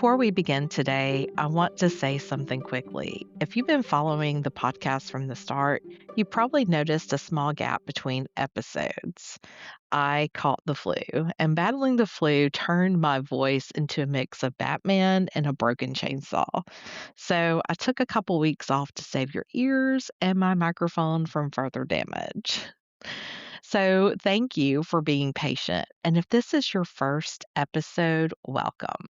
Before we begin today, I want to say something quickly. If you've been following the podcast from the start, you probably noticed a small gap between episodes. I caught the flu, and battling the flu turned my voice into a mix of Batman and a broken chainsaw. So I took a couple weeks off to save your ears and my microphone from further damage. So, thank you for being patient. And if this is your first episode, welcome.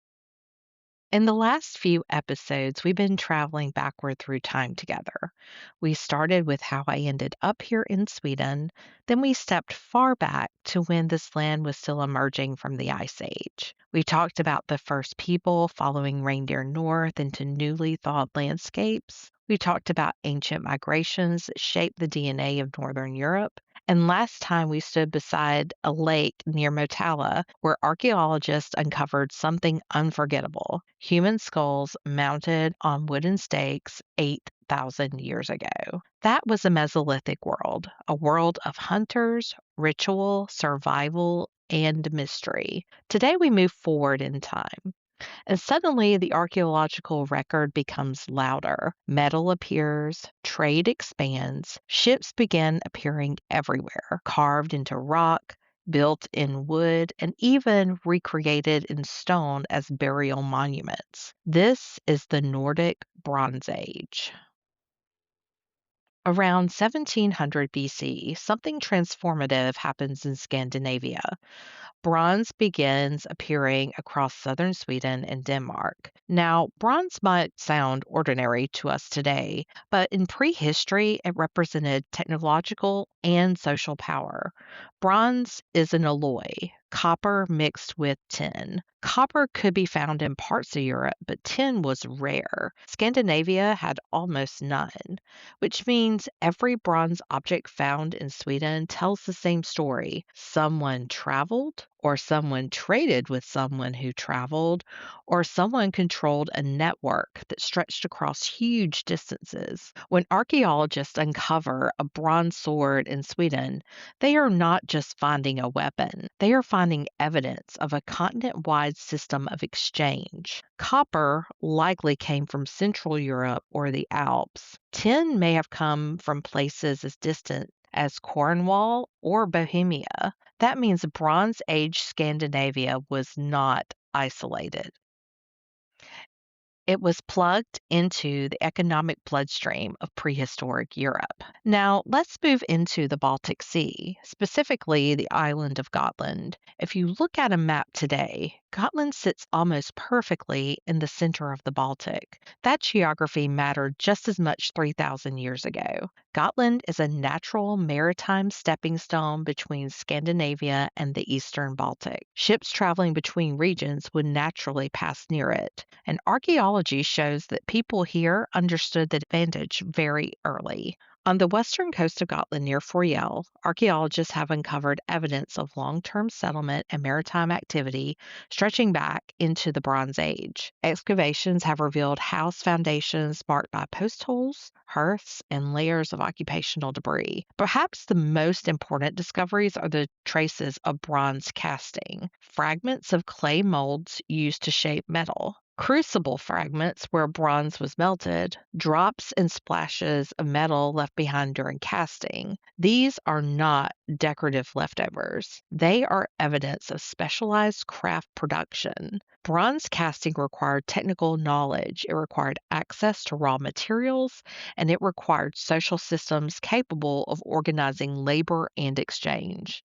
In the last few episodes, we've been traveling backward through time together. We started with how I ended up here in Sweden, then we stepped far back to when this land was still emerging from the Ice Age. We talked about the first people following reindeer north into newly thawed landscapes. We talked about ancient migrations that shaped the DNA of Northern Europe. And last time we stood beside a lake near Motala where archaeologists uncovered something unforgettable: human skulls mounted on wooden stakes 8,000 years ago. That was a Mesolithic world, a world of hunters, ritual, survival, and mystery. Today we move forward in time. And suddenly, the archaeological record becomes louder. Metal appears, trade expands, ships begin appearing everywhere, carved into rock, built in wood, and even recreated in stone as burial monuments. This is the Nordic Bronze Age. Around 1700 BC, something transformative happens in Scandinavia. Bronze begins appearing across southern Sweden and Denmark. Now, bronze might sound ordinary to us today, but in prehistory, it represented technological and social power. Bronze is an alloy, copper mixed with tin. Copper could be found in parts of Europe, but tin was rare. Scandinavia had almost none, which means every bronze object found in Sweden tells the same story. Someone traveled, or someone traded with someone who traveled, or someone controlled a network that stretched across huge distances. When archaeologists uncover a bronze sword in Sweden, they are not just finding a weapon, they are finding evidence of a continent wide system of exchange. Copper likely came from Central Europe or the Alps. Tin may have come from places as distant as Cornwall or Bohemia. That means Bronze Age Scandinavia was not isolated. It was plugged into the economic bloodstream of prehistoric Europe. Now, let's move into the Baltic Sea, specifically the island of Gotland. If you look at a map today, Gotland sits almost perfectly in the center of the Baltic. That geography mattered just as much 3,000 years ago. Gotland is a natural maritime stepping stone between Scandinavia and the eastern Baltic. Ships traveling between regions would naturally pass near it, and archaeology shows that people here understood the advantage very early. On the western coast of Gotland near Fröjel, archaeologists have uncovered evidence of long-term settlement and maritime activity stretching back into the Bronze Age. Excavations have revealed house foundations marked by post holes, hearths, and layers of occupational debris. Perhaps the most important discoveries are the traces of bronze casting, fragments of clay molds used to shape metal, crucible fragments where bronze was melted, drops and splashes of metal left behind during casting. These are not decorative leftovers. They are evidence of specialized craft production. Bronze casting required technical knowledge, it required access to raw materials, and it required social systems capable of organizing labor and exchange.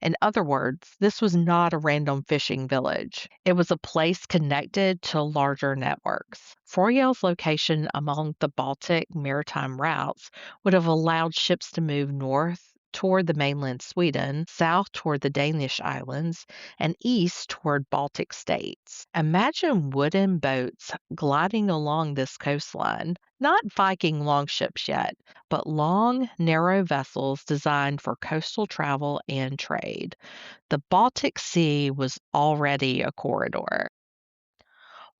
In other words, this was not a random fishing village. It was a place connected to larger networks. Fröjel's location among the Baltic maritime routes would have allowed ships to move north toward the mainland Sweden, south toward the Danish islands, and east toward Baltic states. Imagine wooden boats gliding along this coastline, not Viking longships yet, but long, narrow vessels designed for coastal travel and trade. The Baltic Sea was already a corridor.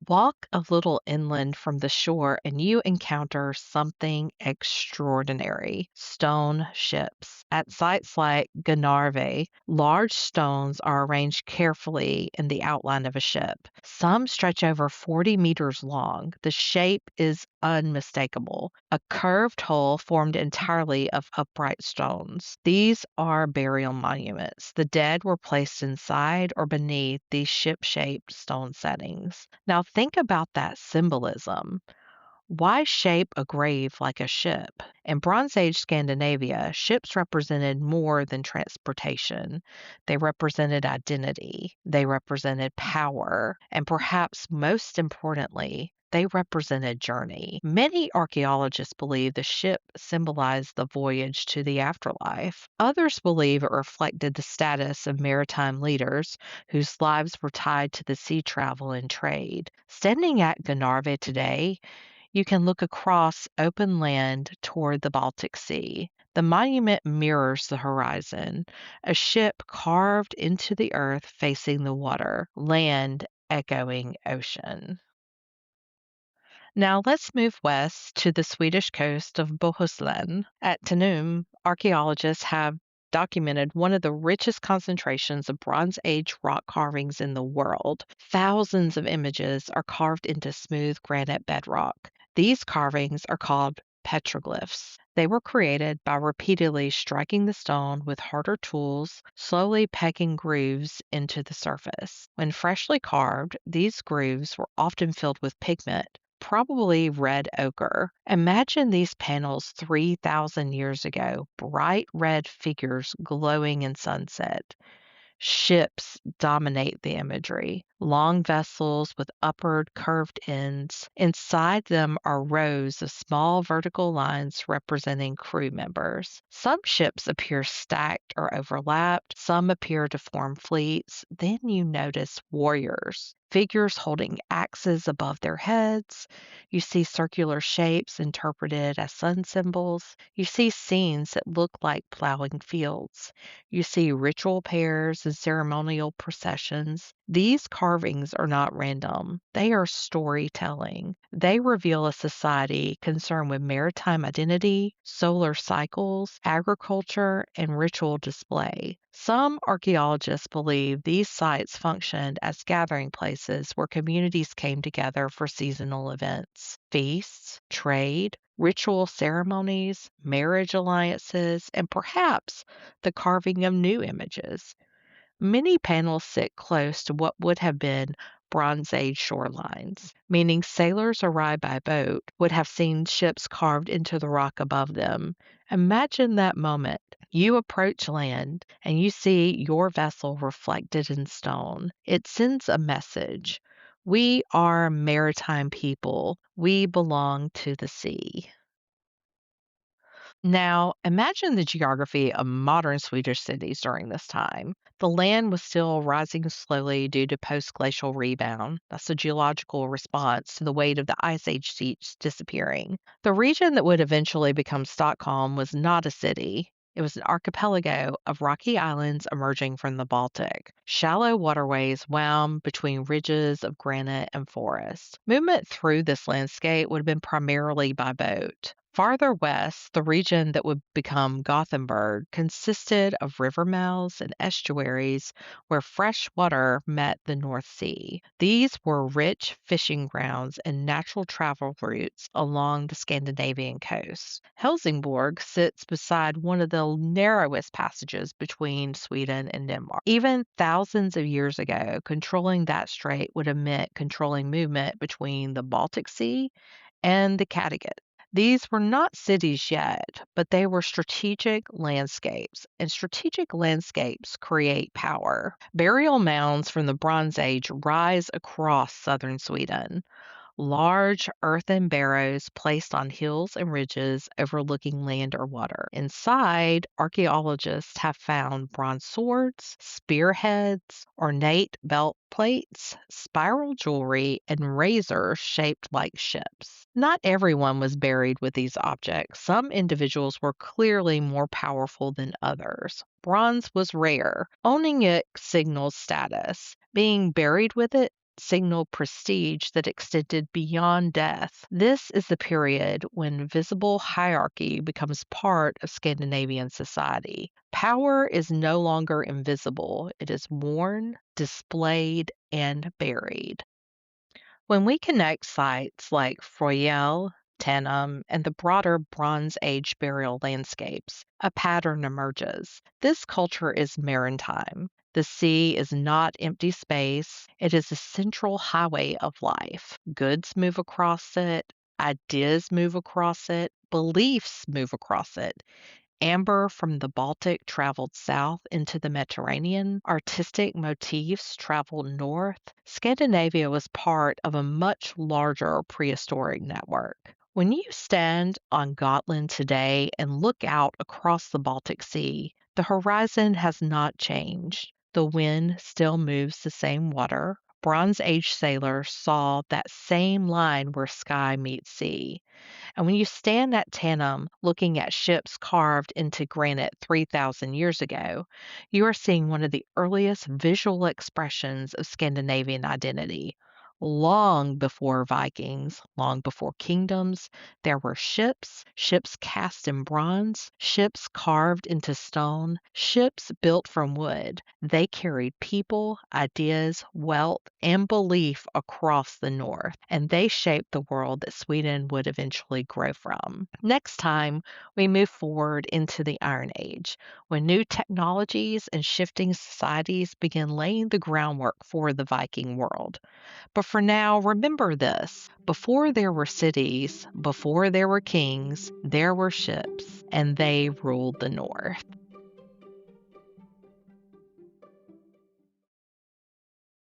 Walk a little inland from the shore and you encounter something extraordinary: stone ships. At sites like Glenarve, large stones are arranged carefully in the outline of a ship. Some stretch over 40 meters long. The shape is unmistakable: a curved hull formed entirely of upright stones. These are burial monuments. The dead were placed inside or beneath these ship-shaped stone settings. Now think about that symbolism. Why shape a grave like a ship? In Bronze Age Scandinavia, ships represented more than transportation. They represented identity, they represented power, and perhaps most importantly, they represented journey. Many archaeologists believe the ship symbolized the voyage to the afterlife. Others believe it reflected the status of maritime leaders whose lives were tied to the sea travel and trade. Standing at Glenarve today, you can look across open land toward the Baltic Sea. The monument mirrors the horizon, a ship carved into the earth facing the water, land echoing ocean. Now let's move west to the Swedish coast of Bohuslän. At Tanum, archaeologists have documented one of the richest concentrations of Bronze Age rock carvings in the world. Thousands of images are carved into smooth granite bedrock. These carvings are called petroglyphs. They were created by repeatedly striking the stone with harder tools, slowly pegging grooves into the surface. When freshly carved, these grooves were often filled with pigment, probably red ochre. Imagine these panels 3,000 years ago, bright red figures glowing in sunset. Ships dominate the imagery. Long vessels with upward curved ends. Inside them are rows of small vertical lines representing crew members. Some ships appear stacked or overlapped. Some appear to form fleets. Then you notice warriors, figures holding axes above their heads. You see circular shapes interpreted as sun symbols. You see scenes that look like plowing fields. You see ritual pairs and ceremonial processions. These carvings are not random, they are storytelling. They reveal a society concerned with maritime identity, solar cycles, agriculture, and ritual display. Some archaeologists believe these sites functioned as gathering places where communities came together for seasonal events, feasts, trade, ritual ceremonies, marriage alliances, and perhaps the carving of new images. Many panels sit close to what would have been Bronze Age shorelines, meaning sailors arrived by boat would have seen ships carved into the rock above them. Imagine that moment. You approach land and you see your vessel reflected in stone. It sends a message. We are maritime people. We belong to the sea. Now, imagine the geography of modern Swedish cities during this time. The land was still rising slowly due to post glacial rebound. That's a geological response to the weight of the Ice Age sheets disappearing. The region that would eventually become Stockholm was not a city. It was an archipelago of rocky islands emerging from the Baltic. Shallow waterways wound between ridges of granite and forest. Movement through this landscape would have been primarily by boat. Farther west, the region that would become Gothenburg consisted of river mouths and estuaries where fresh water met the North Sea. These were rich fishing grounds and natural travel routes along the Scandinavian coast. Helsingborg sits beside one of the narrowest passages between Sweden and Denmark. Even thousands of years ago, controlling that strait would have meant controlling movement between the Baltic Sea and the Kattegat. These were not cities yet, but they were strategic landscapes, and strategic landscapes create power. Burial mounds from the Bronze Age rise across southern Sweden. Large earthen barrows placed on hills and ridges overlooking land or water. Inside, archaeologists have found bronze swords, spearheads, ornate belt plates, spiral jewelry, and razors shaped like ships. Not everyone was buried with these objects. Some individuals were clearly more powerful than others. Bronze was rare. Owning it signals status. Being buried with it signaled prestige that extended beyond death. This is the period when visible hierarchy becomes part of Scandinavian society. Power is no longer invisible, it is worn, displayed, and buried. When we connect sites like Fröjel, Tanum, and the broader Bronze Age burial landscapes, a pattern emerges. This culture is maritime. The sea is not empty space, it is a central highway of life. Goods move across it, ideas move across it, beliefs move across it. Amber from the Baltic traveled south into the Mediterranean. Artistic motifs traveled north. Scandinavia was part of a much larger prehistoric network. When you stand on Gotland today and look out across the Baltic Sea, the horizon has not changed. The wind still moves the same water. Bronze Age sailors saw that same line where sky meets sea. And when you stand at Tanum looking at ships carved into granite 3,000 years ago, you are seeing one of the earliest visual expressions of Scandinavian identity. Long before Vikings, long before kingdoms, there were ships, ships cast in bronze, ships carved into stone, ships built from wood. They carried people, ideas, wealth, and belief across the north, and they shaped the world that Sweden would eventually grow from. Next time, we move forward into the Iron Age, when new technologies and shifting societies begin laying the groundwork for the Viking world. But for now, remember this: before there were cities, before there were kings, there were ships, and they ruled the north.